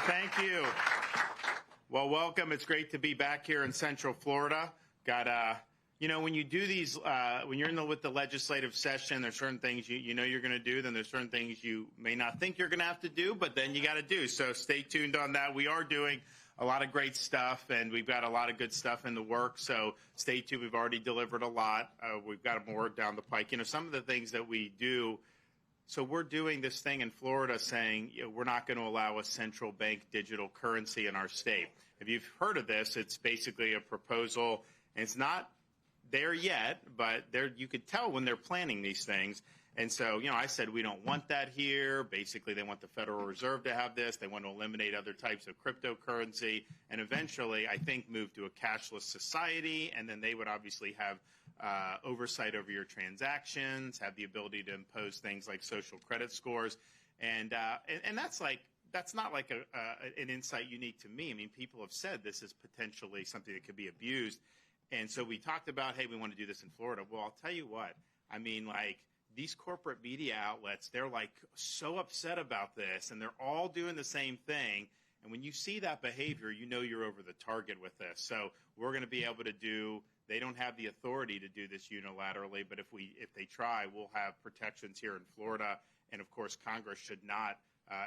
Thank you. Well, welcome. It's great to be back here in Central Florida. When you do these, when you're with the legislative session, there's certain things you know you're going to do. Then there's certain things you may not think you're going to have to do, but then you got to do. So stay tuned on that. We are doing a lot of great stuff, and we've got a lot of good stuff in the works. So stay tuned. We've already delivered a lot. We've got more down the pike. Some of the things that we do. So we're doing this thing in Florida saying we're not going to allow a central bank digital currency in our state. If you've heard of this, it's basically a proposal, and it's not there yet, but you could tell when they're planning these things. And so, I said we don't want that here. Basically, they want the Federal Reserve to have this. They want to eliminate other types of cryptocurrency, and eventually, I think, move to a cashless society, and then they would obviously have oversight over your transactions, have the ability to impose things like social credit scores, and that's not like an insight unique to me. I mean, people have said this is potentially something that could be abused, and so we talked about, hey, we want to do this in Florida. Well, I'll tell you what. I mean, these corporate media outlets, they're so upset about this, and they're all doing the same thing. And when you see that behavior, you know you're over the target with this. So we're going to be able to do. They don't have the authority to do this unilaterally, but if they try, we'll have protections here in Florida. And of course, Congress should not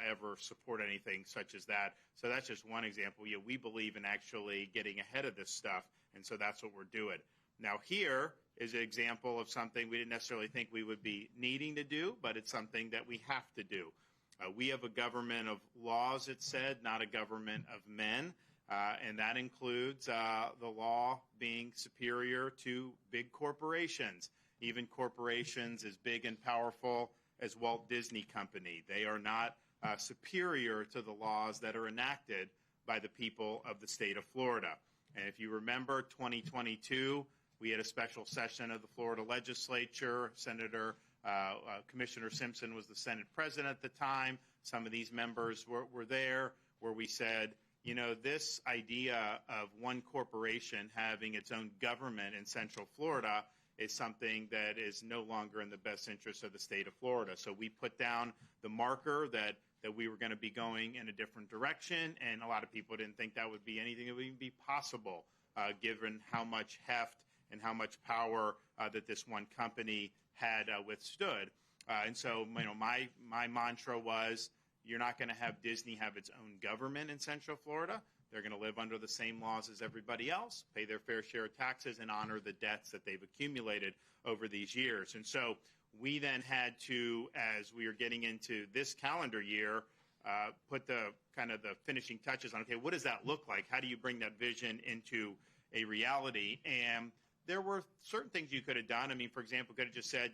ever support anything such as that. So that's just one example. We believe in actually getting ahead of this stuff, and so that's what we're doing. Now here is an example of something we didn't necessarily think we would be needing to do, but it's something that we have to do. We have a government of laws, it said, not a government of men, and that includes the law being superior to big corporations, even corporations as big and powerful as Walt Disney Company. They are not superior to the laws that are enacted by the people of the state of Florida. And if you remember 2022, we had a special session of the Florida legislature. Commissioner Simpson was the Senate president at the time. Some of these members were there, where we said, this idea of one corporation having its own government in Central Florida is something that is no longer in the best interest of the state of Florida. So we put down the marker that we were going to be going in a different direction, and a lot of people didn't think that would be anything that would even be possible, given how much heft and how much power that this one company had withstood. And so, my mantra was, you're not going to have Disney have its own government in Central Florida. They're going to live under the same laws as everybody else, pay their fair share of taxes, and honor the debts that they've accumulated over these years. And so we then had to, as we were getting into this calendar year, put the finishing touches on, okay, what does that look like? How do you bring that vision into a reality? And there were certain things you could have done. I mean, for example, could have just said,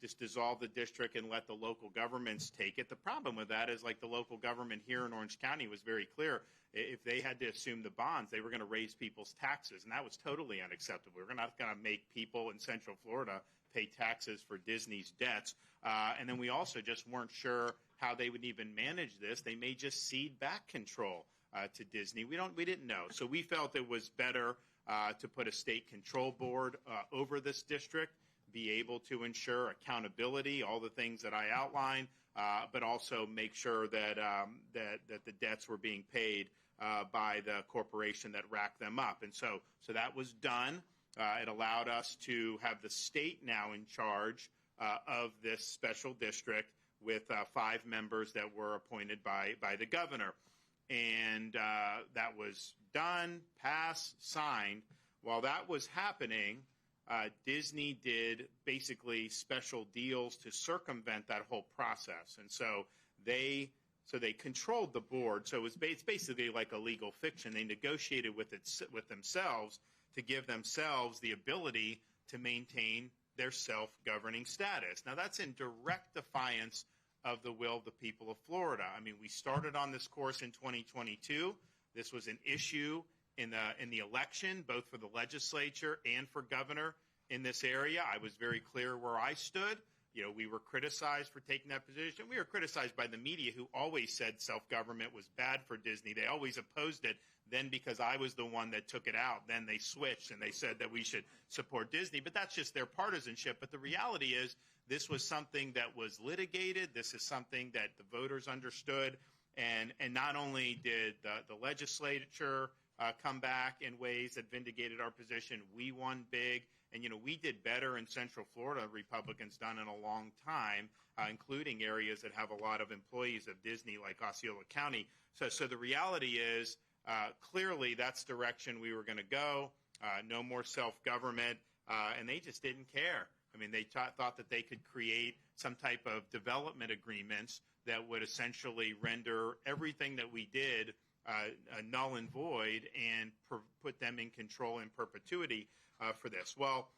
just dissolve the district and let the local governments take it. The problem with that is, the local government here in Orange County was very clear. If they had to assume the bonds, they were going to raise people's taxes, and that was totally unacceptable. We're not going to make people in Central Florida pay taxes for Disney's debts. And then we also just weren't sure how they would even manage this. They may just cede back control to Disney. We didn't know. So we felt it was better to put a state control board over this district, be able to ensure accountability, all the things that I outlined, but also make sure that the debts were being paid by the corporation that racked them up. And so that was done. It allowed us to have the state now in charge of this special district with 5 members that were appointed by the governor. And that was done, passed, signed. While that was happening, Disney did basically special deals to circumvent that whole process. And so they controlled the board. So it's basically like a legal fiction. They negotiated with themselves to give themselves the ability to maintain their self-governing status. Now, that's in direct defiance of the will of the people of Florida. I mean, we started on this course in 2022. This was an issue in the election, both for the legislature and for governor in this area. I was very clear where I stood. We were criticized for taking that position. We were criticized by the media, who always said self-government was bad for Disney. They always opposed it. Then because I was the one that took it out, then they switched and they said that we should support Disney. But that's just their partisanship. But the reality is, this was something that was litigated. This is something that the voters understood. And not only did the legislature come back in ways that vindicated our position, we won big. And, we did better in Central Florida, Republicans done in a long time, including areas that have a lot of employees of Disney, like Osceola County. So the reality is, clearly that's the direction we were going to go. No more self-government. And they just didn't care. I mean, they thought that they could create some type of development agreements that would essentially render everything that we did null and void and put them in control in perpetuity for this. Well,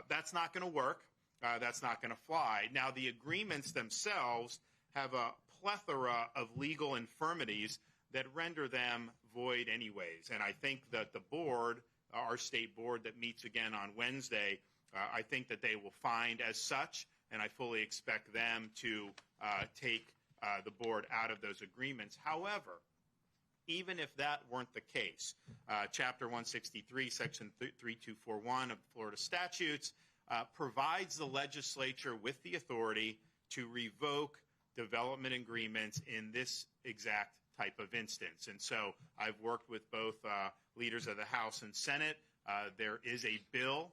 that's not going to work. That's not going to fly. Now, the agreements themselves have a plethora of legal infirmities that render them void anyways. And I think that the board, our state board that meets again on Wednesday, I think that they will find as such, and I fully expect them to take the board out of those agreements. However, even if that weren't the case, Chapter 163, Section 3241 of the Florida statutes provides the legislature with the authority to revoke development agreements in this exact type of instance. And so I've worked with both leaders of the House and Senate. There is a bill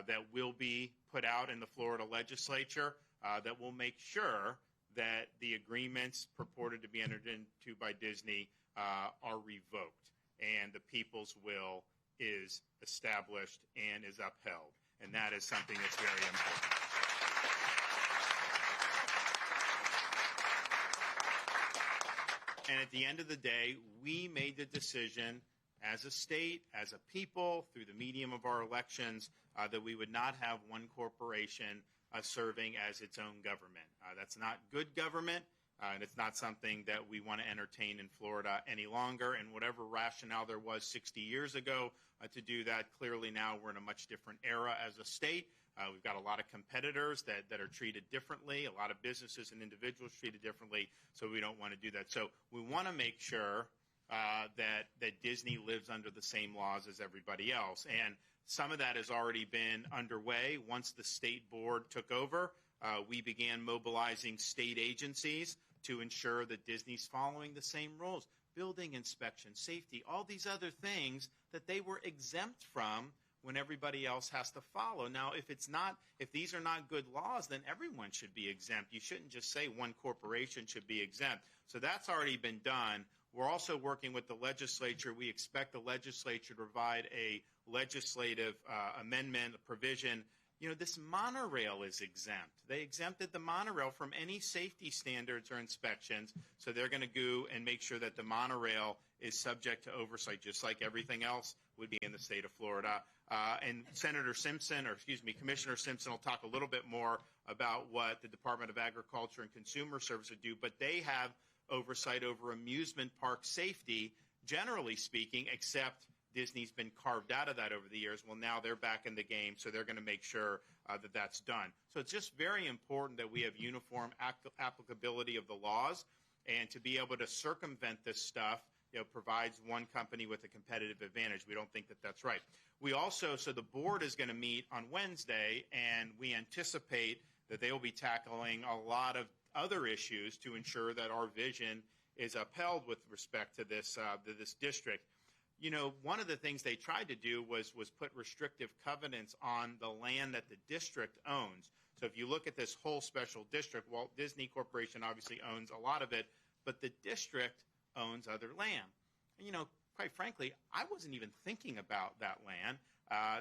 that will be put out in the Florida legislature that will make sure that the agreements purported to be entered into by Disney are revoked, and the people's will is established and is upheld. And that is something that's very important. And at the end of the day, we made the decision as a state, as a people, through the medium of our elections, that we would not have one corporation serving as its own government. That's not good government, and it's not something that we want to entertain in Florida any longer. And whatever rationale there was 60 years ago to do that, clearly now we're in a much different era as a state. We've got a lot of competitors that are treated differently, a lot of businesses and individuals treated differently, so we don't want to do that. So we want to make sure that Disney lives under the same laws as everybody else. And some of that has already been underway. Once the state board took over, we began mobilizing state agencies to ensure that Disney's following the same rules. Building inspection, safety, all these other things that they were exempt from when everybody else has to follow. Now, if these are not good laws, then everyone should be exempt. You shouldn't just say one corporation should be exempt. So that's already been done. We're also working with the legislature. We expect the legislature to provide a legislative amendment, a provision. This monorail is exempt. They exempted the monorail from any safety standards or inspections, so they're going to go and make sure that the monorail is subject to oversight, just like everything else would be in the state of Florida. And Commissioner Simpson will talk a little bit more about what the Department of Agriculture and Consumer Services do, but they have oversight over amusement park safety, generally speaking, except Disney's been carved out of that over the years. Well, now they're back in the game, so they're going to make sure that that's done. So it's just very important that we have uniform applicability of the laws, and to be able to circumvent this stuff provides one company with a competitive advantage. We don't think that that's right. We also, so the board is going to meet on Wednesday, and we anticipate that they will be tackling a lot of other issues to ensure that our vision is upheld with respect to this district. One of the things they tried to do was put restrictive covenants on the land that the district owns. So if you look at this whole special district, Walt Disney Corporation obviously owns a lot of it, but the district owns other land. And, quite frankly, I wasn't even thinking about that land.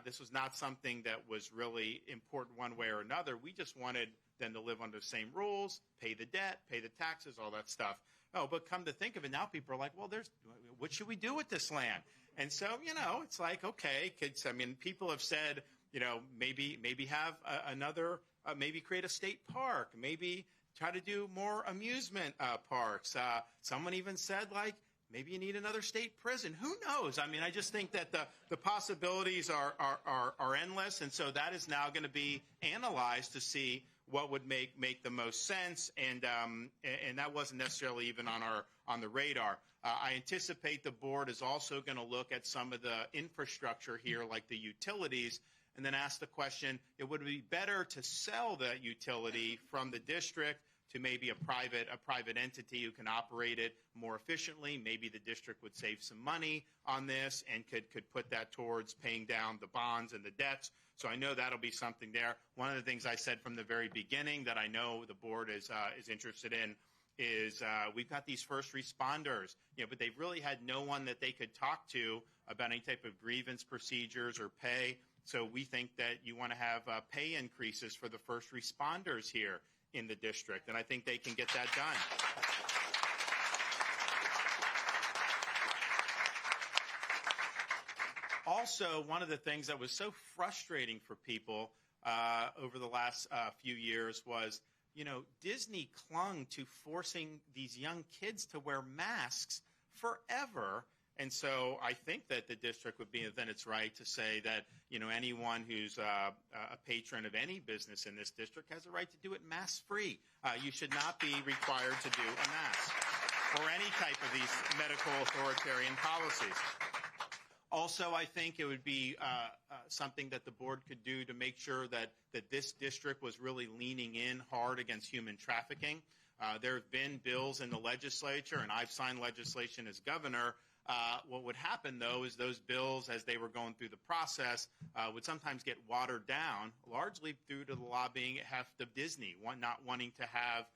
This was not something that was really important one way or another. We just wanted them to live under the same rules, pay the debt, pay the taxes, all that stuff. Oh, but come to think of it, now people are like, well, what should we do with this land? And so, it's like, okay, kids. People have said, maybe have maybe create a state park, maybe try to do more amusement parks. Someone even said, maybe you need another state prison. Who knows? I just think that the possibilities are endless, and so that is now going to be analyzed to see what would make the most sense, and that wasn't necessarily even on the radar. I anticipate the board is also going to look at some of the infrastructure here, like the utilities, and then ask the question: would it be better to sell that utility from the district to maybe a private entity who can operate it more efficiently. Maybe the district would save some money on this and could put that towards paying down the bonds and the debts. So I know that'll be something there. One of the things I said from the very beginning that I know the board is interested in is we've got these first responders, but they've really had no one that they could talk to about any type of grievance procedures or pay. So we think that you want to have pay increases for the first responders here in the district, and I think they can get that done. Also, one of the things that was so frustrating for people over the last few years was, Disney clung to forcing these young kids to wear masks forever. And so I think that the district would be within its right to say that, anyone who's a patron of any business in this district has a right to do it mask-free. You should not be required to do a mask or any type of these medical authoritarian policies. Also, I think it would be something that the board could do to make sure that this district was really leaning in hard against human trafficking. There have been bills in the legislature, and I've signed legislation as governor. What would happen, though, is those bills, as they were going through the process, would sometimes get watered down, largely due to the lobbying heft of Disney, not wanting to have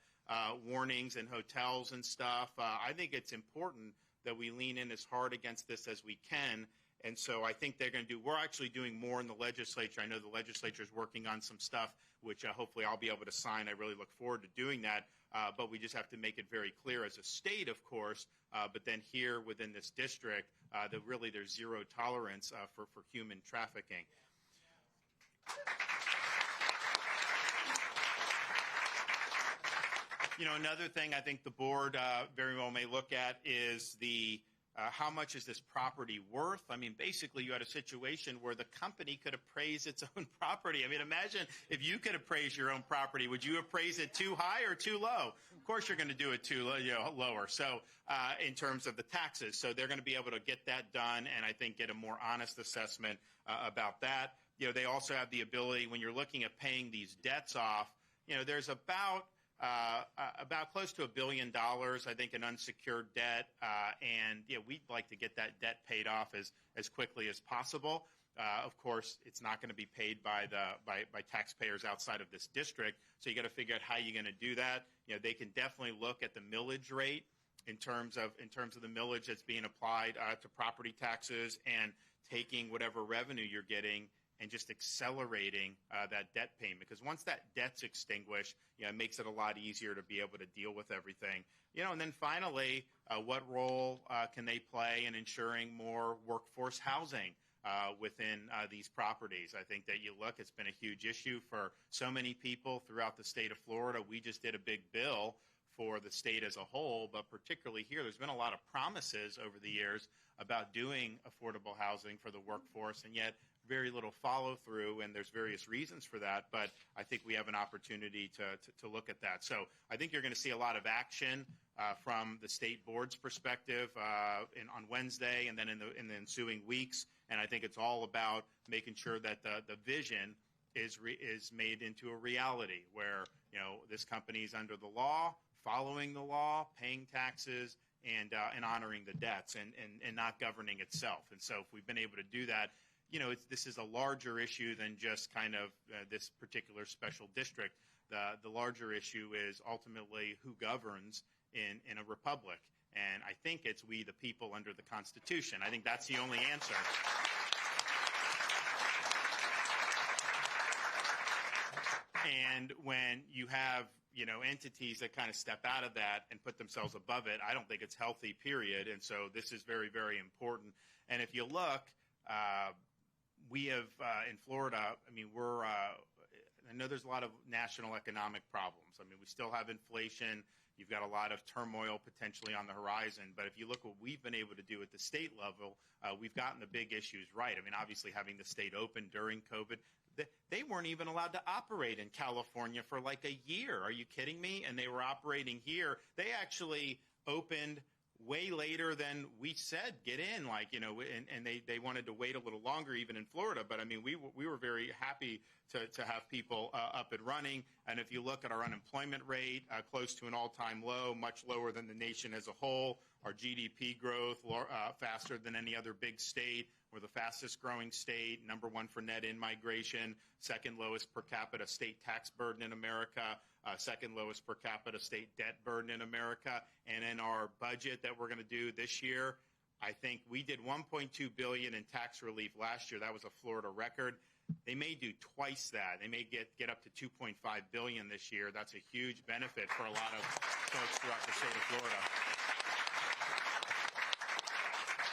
warnings in hotels and stuff. I think it's important that we lean in as hard against this as we can. And so I think they're going to we're actually doing more in the legislature. I know the legislature is working on some stuff, which hopefully I'll be able to sign. I really look forward to doing that. But we just have to make it very clear as a state, of course, but then here within this district, that really there's zero tolerance for human trafficking. Another thing I think the board very well may look at is how much is this property worth? I mean, basically, you had a situation where the company could appraise its own property. I mean, imagine if you could appraise your own property. Would you appraise it too high or too low? Of course, you're going to do it too lower. So in terms of the taxes, so they're going to be able to get that done and I think get a more honest assessment about that. They also have the ability, when you're looking at paying these debts off, there's about close to $1 billion, I think, in unsecured debt, and we'd like to get that debt paid off as quickly as possible. Of course, it's not going to be paid by taxpayers outside of this district, so you got to figure out how you're going to do that. They can definitely look at the millage rate in terms of the millage that's being applied to property taxes and taking whatever revenue you're getting and just accelerating that debt payment. Because once that debt's extinguished, it makes it a lot easier to be able to deal with everything. And then finally, what role can they play in ensuring more workforce housing within these properties? I think that you look, it's been a huge issue for so many people throughout the state of Florida. We just did a big bill for the state as a whole, but particularly here, there's been a lot of promises over the years about doing affordable housing for the workforce, and yet very little follow-through, and there's various reasons for that, but I think we have an opportunity to look at that. So I think you're going to see a lot of action from the state board's perspective on Wednesday and then in the ensuing weeks, and I think it's all about making sure that the vision is made into a reality where, this company is under the law, following the law, paying taxes, and honoring the debts and not governing itself. And so if we've been able to do that, this is a larger issue than just kind of this particular special district. The larger issue is ultimately who governs in a republic. And I think it's we the people under the Constitution. I think that's the only answer. And when you have, entities that kind of step out of that and put themselves above it, I don't think it's healthy, period. And so this is very, very important. And if you look, we have in Florida, I know there's a lot of national economic problems. We still have inflation. You've got a lot of turmoil potentially on the horizon. But if you look what we've been able to do at the state level, we've gotten the big issues right. Obviously having the state open during COVID, they weren't even allowed to operate in California for like a year. Are you kidding me? And they were operating here. They actually opened way later than we said get in, and they wanted to wait a little longer even in Florida. But I mean, we were very happy to have people up and running. And if you look at our unemployment rate, close to an all-time low, much lower than the nation as a whole. Our GDP growth faster than any other big state. We're the fastest growing state, number one for net in-migration, second lowest per capita state tax burden in America, second lowest per capita state debt burden in America. And in our budget that we're going to do this year, I think we did $1.2 billion in tax relief last year. That was a Florida record. They may do twice that. They may get up to $2.5 billion this year. That's a huge benefit for a lot of folks throughout the state of Florida.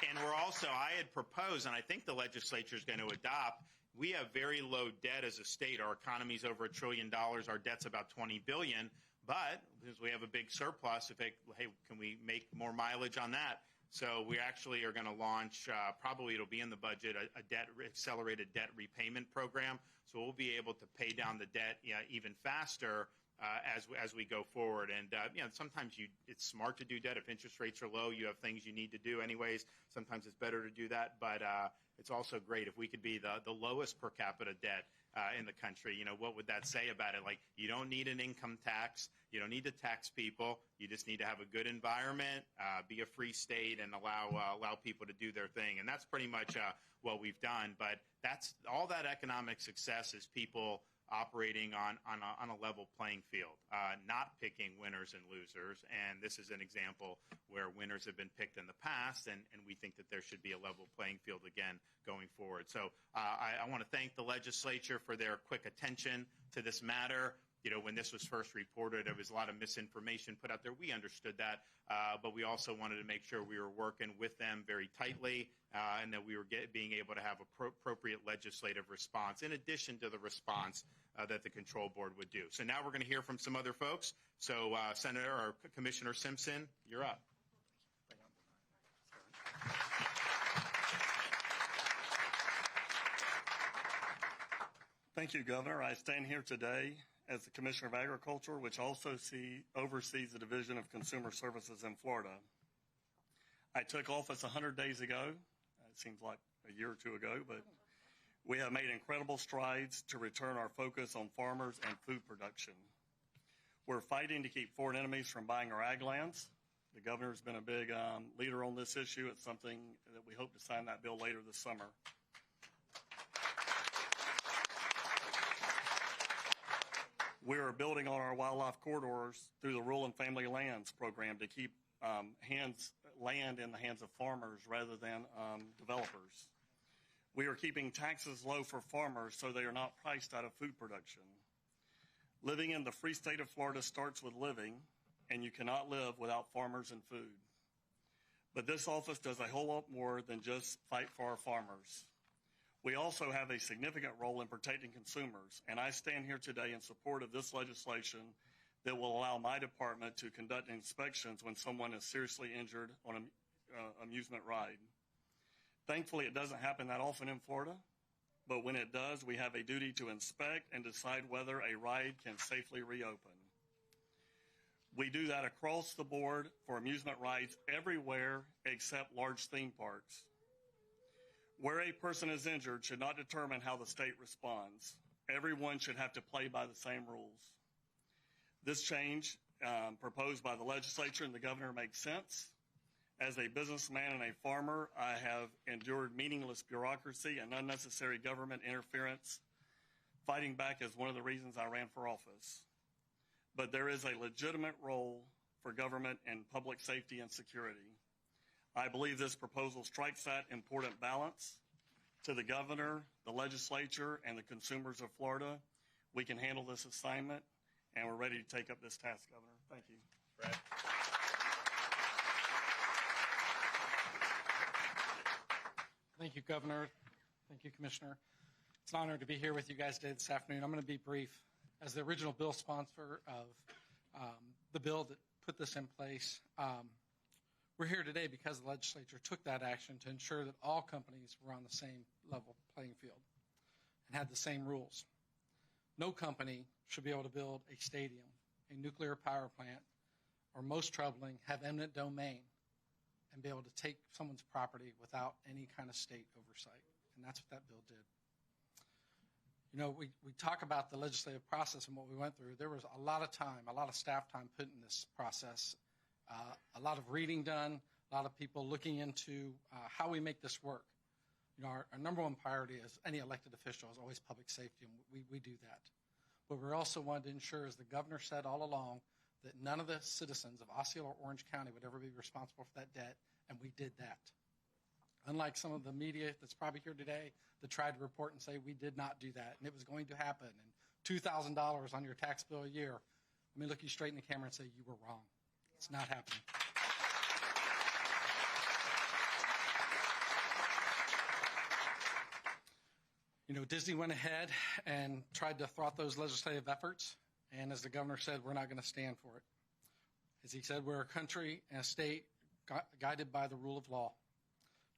And we're also, I had proposed, and I think the legislature is going to adopt, we have very low debt as a state. Our economy's over $1 trillion. Our debt's about $20 billion. But because we have a big surplus, can we make more mileage on that? So we actually are going to launch, probably it'll be in the budget, a accelerated debt repayment program. So we'll be able to pay down the debt even faster as we go forward. And sometimes it's smart to do debt. If interest rates are low, you have things you need to do anyways. Sometimes it's better to do that. But it's also great if we could be the lowest per capita debt in the country. What would that say about it? Like, you don't need an income tax. You don't need to tax people. You just need to have a good environment, be a free state, and allow people to do their thing. And that's pretty much what we've done. But that's all that economic success is people operating on a level playing field, not picking winners and losers. And this is an example where winners have been picked in the past, and we think that there should be a level playing field again going forward. So I want to thank the legislature for their quick attention to this matter. When this was first reported, there was a lot of misinformation put out there. We understood that, but we also wanted to make sure we were working with them very tightly and that we were being able to have appropriate legislative response in addition to the response that the control board would do. So now we're going to hear from some other folks. So Senator or Commissioner Simpson, you're up. Thank you, Governor. I stand here today as the Commissioner of Agriculture, which also oversees the Division of Consumer Services in Florida. I took office 100 days ago. It seems like a year or two ago, but we have made incredible strides to return our focus on farmers and food production. We're fighting to keep foreign enemies from buying our ag lands. The governor's been a big leader on this issue. It's something that we hope to sign that bill later this summer. We are building on our wildlife corridors through the Rural and Family Lands program to keep land in the hands of farmers rather than developers. We are keeping taxes low for farmers so they are not priced out of food production. Living in the free state of Florida starts with living, and you cannot live without farmers and food. But this office does a whole lot more than just fight for our farmers. We also have a significant role in protecting consumers, and I stand here today in support of this legislation that will allow my department to conduct inspections when someone is seriously injured on an amusement ride. Thankfully, it doesn't happen that often in Florida, but when it does, we have a duty to inspect and decide whether a ride can safely reopen. We do that across the board for amusement rides everywhere except large theme parks. Where a person is injured should not determine how the state responds. Everyone should have to play by the same rules. This change proposed by the legislature and the governor makes sense. As a businessman and a farmer, I have endured meaningless bureaucracy and unnecessary government interference. Fighting back is one of the reasons I ran for office. But there is a legitimate role for government in public safety and security. I believe this proposal strikes that important balance. To the governor, the legislature, and the consumers of Florida, we can handle this assignment, and we're ready to take up this task, Governor. Thank you. Brad. Thank you, Governor. Thank you, Commissioner. It's an honor to be here with you guys today this afternoon. I'm going to be brief. As the original bill sponsor of the bill that put this in place, we're here today because the legislature took that action to ensure that all companies were on the same level playing field and had the same rules. No company should be able to build a stadium, a nuclear power plant, or most troubling, have eminent domain and be able to take someone's property without any kind of state oversight. And that's what that bill did. You know, we talk about the legislative process and what we went through. There was a lot of time, a lot of staff time put in this process, a lot of reading done, a lot of people looking into how we make this work. You know, our number one priority as any elected official is always public safety, and we do that. But we also wanted to ensure, as the governor said all along, that none of the citizens of Osceola or Orange County would ever be responsible for that debt, and we did that. Unlike some of the media that's probably here today that tried to report and say we did not do that, and it was going to happen, and $2,000 on your tax bill a year, let me look you straight in the camera and say you were wrong. It's not happening. You know, Disney went ahead and tried to thwart those legislative efforts, and as the governor said, we're not going to stand for it. As he said, we're a country and a state guided by the rule of law.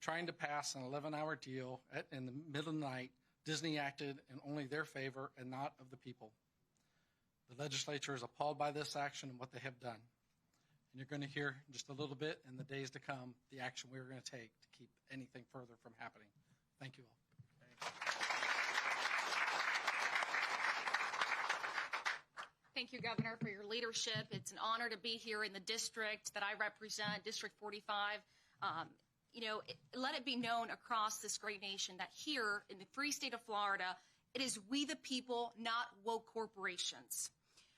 Trying to pass an 11-hour deal in the middle of the night, Disney acted in only their favor and not of the people. The legislature is appalled by this action and what they have done. And you're going to hear in just a little bit in the days to come the action we're going to take to keep anything further from happening. Thank you all. Thank you, Governor, for your leadership. It's an honor to be here in the district that I represent, District 45. Let it be known across this great nation that here in the free state of Florida, it is we the people, not woke corporations.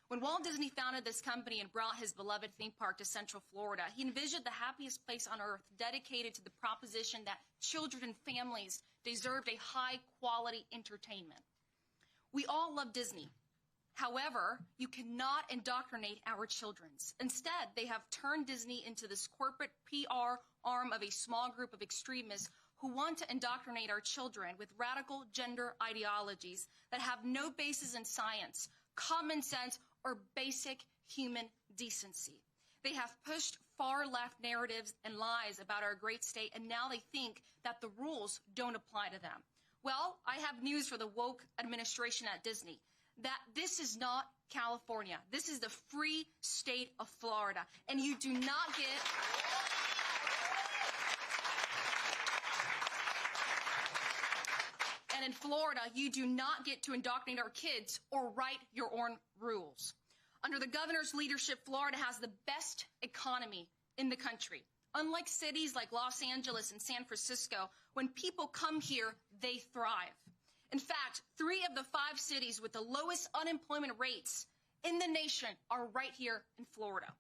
When Walt Disney founded this company and brought his beloved theme park to Central Florida, he envisioned the happiest place on earth dedicated to the proposition that children and families deserved a high-quality entertainment. We all love Disney. However, you cannot indoctrinate our children. Instead, they have turned Disney into this corporate PR arm of a small group of extremists who want to indoctrinate our children with radical gender ideologies that have no basis in science, common sense, or basic human decency. They have pushed far-left narratives and lies about our great state, and now they think that the rules don't apply to them. Well, I have news for the woke administration at Disney. That this is not California. This is the free state of Florida. And you do not get... And in Florida, you do not get to indoctrinate our kids or write your own rules. Under the governor's leadership, Florida has the best economy in the country. Unlike cities like Los Angeles and San Francisco, when people come here, they thrive. In fact, 3 of the 5 cities with the lowest unemployment rates in the nation are right here in Florida.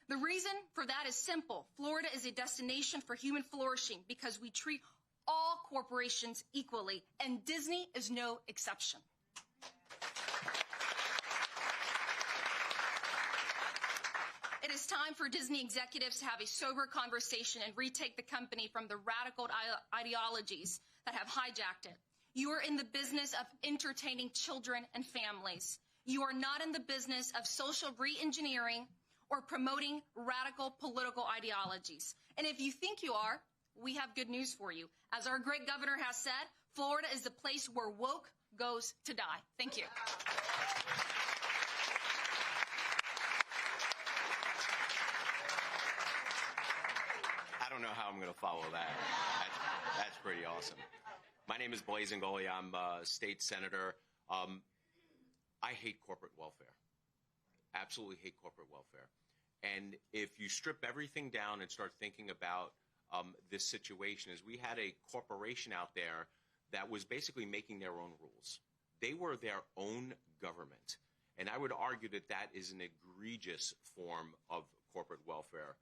The reason for that is simple. Florida is a destination for human flourishing because we treat all corporations equally, and Disney is no exception. It is time for Disney executives to have a sober conversation and retake the company from the radical ideologies that have hijacked it. You are in the business of entertaining children and families. You are not in the business of social re-engineering or promoting radical political ideologies. And if you think you are, we have good news for you. As our great governor has said, Florida is the place where woke goes to die. Thank you. I don't know how I'm going to follow that. That's pretty awesome. My name is Blaise Ngoli. I'm a state senator. I hate corporate welfare. Absolutely hate corporate welfare. And if you strip everything down and start thinking about this situation, is we had a corporation out there that was basically making their own rules. They were their own government. And I would argue that that is an egregious form of corporate welfare.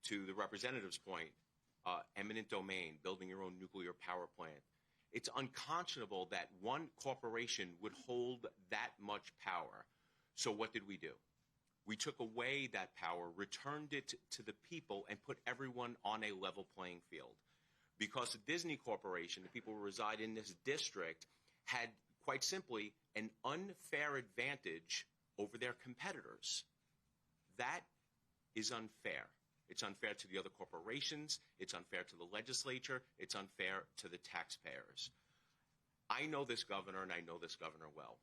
To the representative's point, eminent domain, building your own nuclear power plant. It's unconscionable that one corporation would hold that much power. So what did we do? We took away that power, returned it to the people, and put everyone on a level playing field. Because the Disney Corporation, the people who reside in this district, had quite simply an unfair advantage over their competitors. That is unfair. It's unfair to the other corporations. It's unfair to the legislature. It's unfair to the taxpayers. I know this governor, and I know this governor well.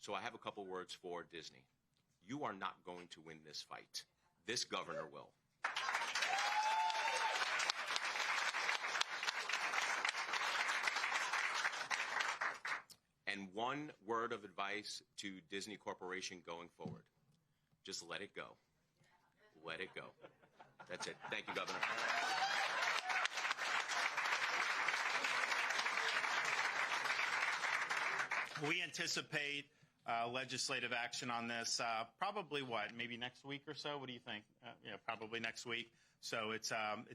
So I have a couple words for Disney. You are not going to win this fight. This governor will. one word of advice to Disney Corporation going forward. Just let it go. Let it go. That's it. Thank you, Governor. We anticipate legislative action on this probably maybe next week or so? What do you think? Probably next week. So it's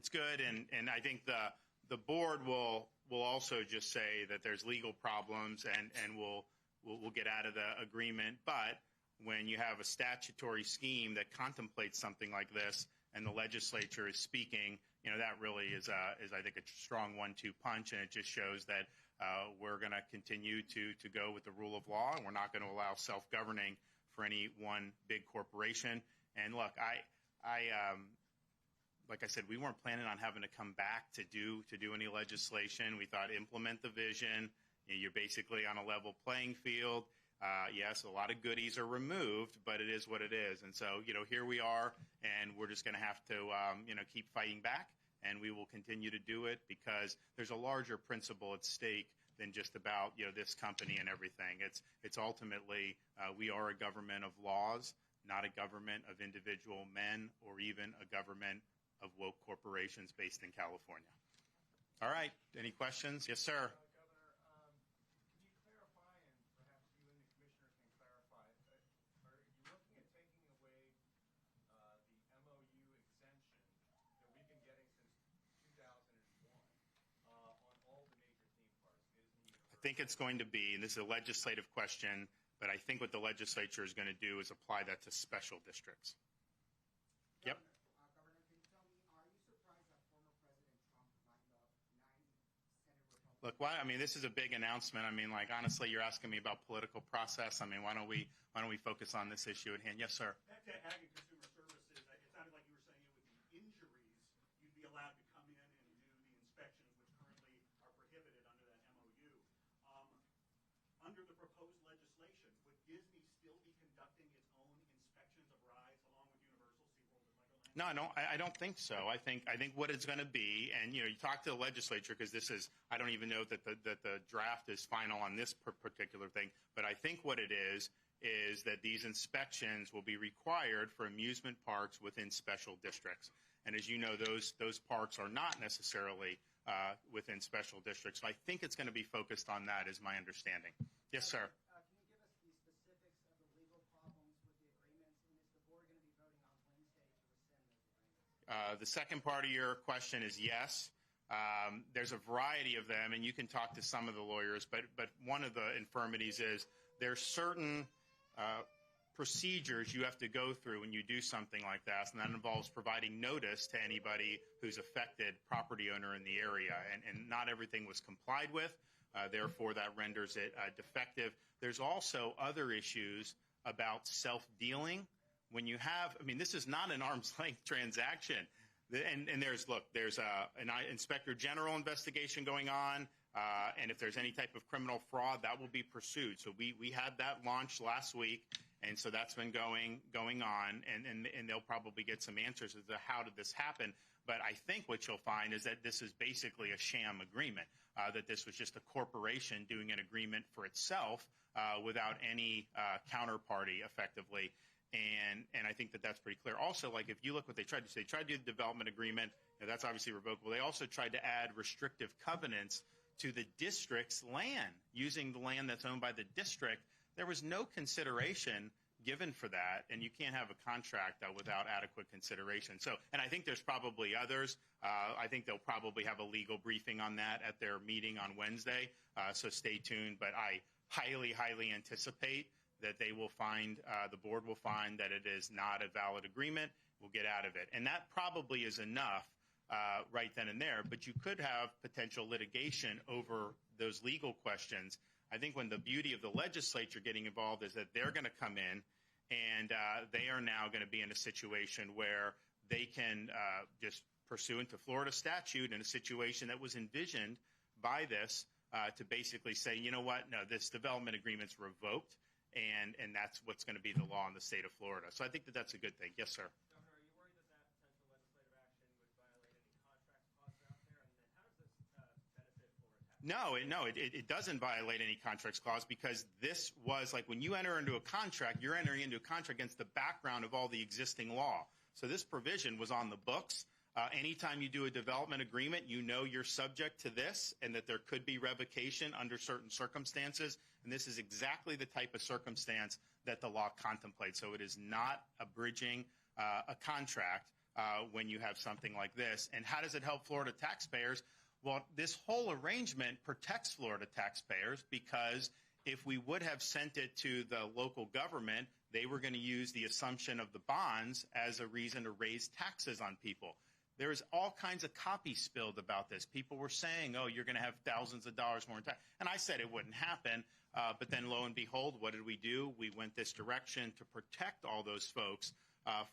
good, and I think the board will also just say that there's legal problems and we'll get out of the agreement. But when you have a statutory scheme that contemplates something like this and the legislature is speaking, that really is I think a strong 1-2 punch, and it just shows that we're going to continue to go with the rule of law, and we're not going to allow self-governing for any one big corporation. And look, like I said, we weren't planning on having to come back to do any legislation. We thought implement the vision. You're basically on a level playing field. Yes, a lot of goodies are removed, but it is what it is. And so, here we are, and we're just going to have to, keep fighting back. And we will continue to do it because there's a larger principle at stake than just about this company and everything. It's ultimately we are a government of laws, not a government of individual men or even a government of woke corporations based in California. All right. Any questions? Yes, sir. Governor, can you clarify, and perhaps you and the commissioner can clarify, are you looking at taking away the MOU exemption that we've been getting since 2001 on all the major theme parks, Disney? I think it's going to be, and this is a legislative question, but I think what the legislature is going to do is apply that to special districts. Yep. Governor, can you tell me, are you surprised that former President Trump lined up 9 Senate Republicans? Look, this is a big announcement. Honestly, you're asking me about political process. Why don't we focus on this issue at hand? Yes, sir. Back to Ag and Consumer Services, it sounded like you were saying it would be injuries. You'd be allowed to come in and do the inspections, which currently are prohibited under that MOU. Under the proposed legislation, would Disney still be conducting its own inspections of rides along with Universal, SeaWorld, and Legoland? No, I don't think so. I think what it's going to be, and you talk to the legislature because this is, I don't even know that the draft is final on this particular thing, but I think what it is that these inspections will be required for amusement parks within special districts. And as you know, those parks are not necessarily within special districts. So I think it's going to be focused on that, is my understanding. Yes, sir. Can you give us the specifics of the legal problems with the agreements, and is the board going to be voting on Wednesday to rescind those agreements? The second part of your question is yes. There's a variety of them, and you can talk to some of the lawyers, but one of the infirmities is there's certain procedures you have to go through when you do something like that, and that involves providing notice to anybody who's affected property owner in the area, and not everything was complied with. Therefore, that renders it defective. There's also other issues about self-dealing. When you have, this is not an arm's length transaction. And there's an Inspector General investigation going on, and if there's any type of criminal fraud, that will be pursued. So we had that launched last week, and so that's been going on, and they'll probably get some answers as to how did this happen. But I think what you'll find is that this is basically a sham agreement, that this was just a corporation doing an agreement for itself without any counterparty effectively. And I think that that's pretty clear. Also, if you look what they tried to do, they tried to do the development agreement. That's obviously revocable. They also tried to add restrictive covenants to the district's land, using the land that's owned by the district. There was no consideration given for that, and you can't have a contract without adequate consideration. So, and I think there's probably others. I think they'll probably have a legal briefing on that at their meeting on Wednesday, so stay tuned. But I highly, highly anticipate that they will find, the board will find that it is not a valid agreement. We'll get out of it. And that probably is enough right then and there, but you could have potential litigation over those legal questions. I think when the beauty of the legislature getting involved is that they're going to come in and they are now going to be in a situation where they can just pursuant to Florida statute in a situation that was envisioned by this to basically say, you know what, no, this development agreement's revoked, and that's what's going to be the law in the state of Florida. So I think that that's a good thing. Yes, sir. Governor, are you worried that potential legislative action would violate any contract clauses out there? And then how does this benefit Florida No, it doesn't violate any contracts clause, because this was like when you enter into a contract, you're entering into a contract against the background of all the existing law. So this provision was on the books. Anytime you do a development agreement, you know you're subject to this and that there could be revocation under certain circumstances. And this is exactly the type of circumstance that the law contemplates. So it is not abridging a contract when you have something like this. And how does it help Florida taxpayers? Well, this whole arrangement protects Florida taxpayers, because if we would have sent it to the local government, they were going to use the assumption of the bonds as a reason to raise taxes on people. There's all kinds of copy spilled about this. People were saying, oh, you're going to have thousands of dollars more in tax. And I said it wouldn't happen. But then lo and behold, what did we do? We went this direction to protect all those folks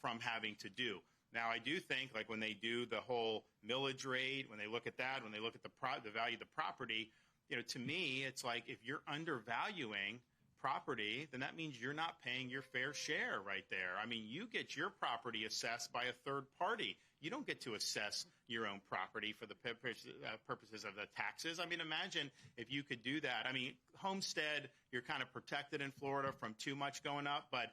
from having to do. Now, I do think, like when they do the whole millage rate, when they look at that, when they look at the value of the property, to me, it's like if you're undervaluing property, then that means you're not paying your fair share right there. I mean, you get your property assessed by a third party. You don't get to assess your own property for the purposes of the taxes. I mean, imagine if you could do that. I mean, homestead, you're kind of protected in Florida from too much going up, but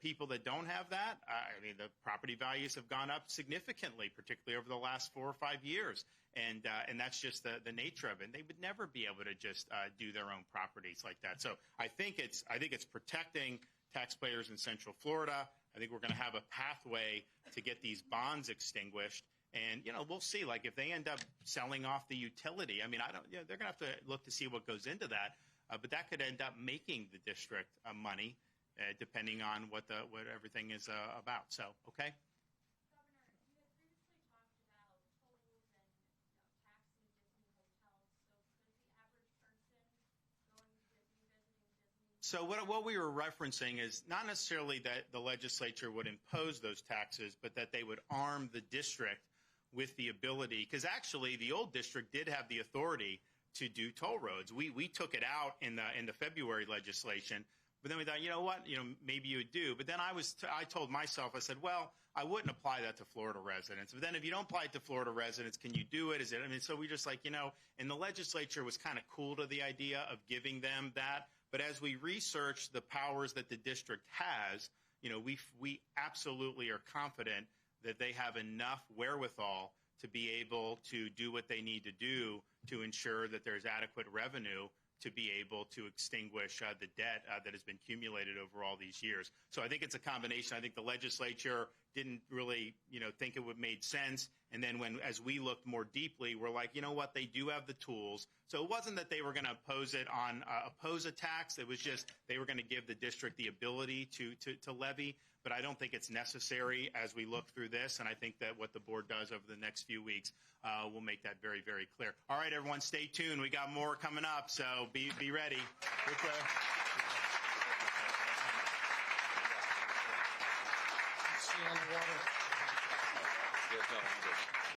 people that don't have that, I mean, the property values have gone up significantly, particularly over the last 4 or 5 years. And that's just the nature of it. And they would never be able to just do their own properties like that. So I think it's protecting taxpayers in Central Florida. I think we're going to have a pathway to get these bonds extinguished. And, we'll see. Like, if they end up selling off the utility, I mean, they're going to have to look to see what goes into that. But that could end up making the district money, depending on what everything is about. So, okay. So what we were referencing is not necessarily that the legislature would impose those taxes, but that they would arm the district with the ability, because actually the old district did have the authority to do toll roads. We took it out in the February legislation, but then we thought, you know what, maybe you would do. But then I told myself, I said, well, I wouldn't apply that to Florida residents. But then if you don't apply it to Florida residents, can you do it? So we just and the legislature was kind of cool to the idea of giving them that. But as we research the powers that the district has, we absolutely are confident that they have enough wherewithal to be able to do what they need to do to ensure that there's adequate revenue to be able to extinguish the debt that has been accumulated over all these years. So I think it's a combination. I think the legislature didn't really, think it would make sense. And then as we looked more deeply, we're like, you know what, they do have the tools. So it wasn't that they were going to oppose a tax. It was just they were going to give the district the ability to levy. But I don't think it's necessary as we look through this. And I think that what the board does over the next few weeks will make that very, very clear. All right, everyone, stay tuned. We got more coming up, so be ready. See you on the water.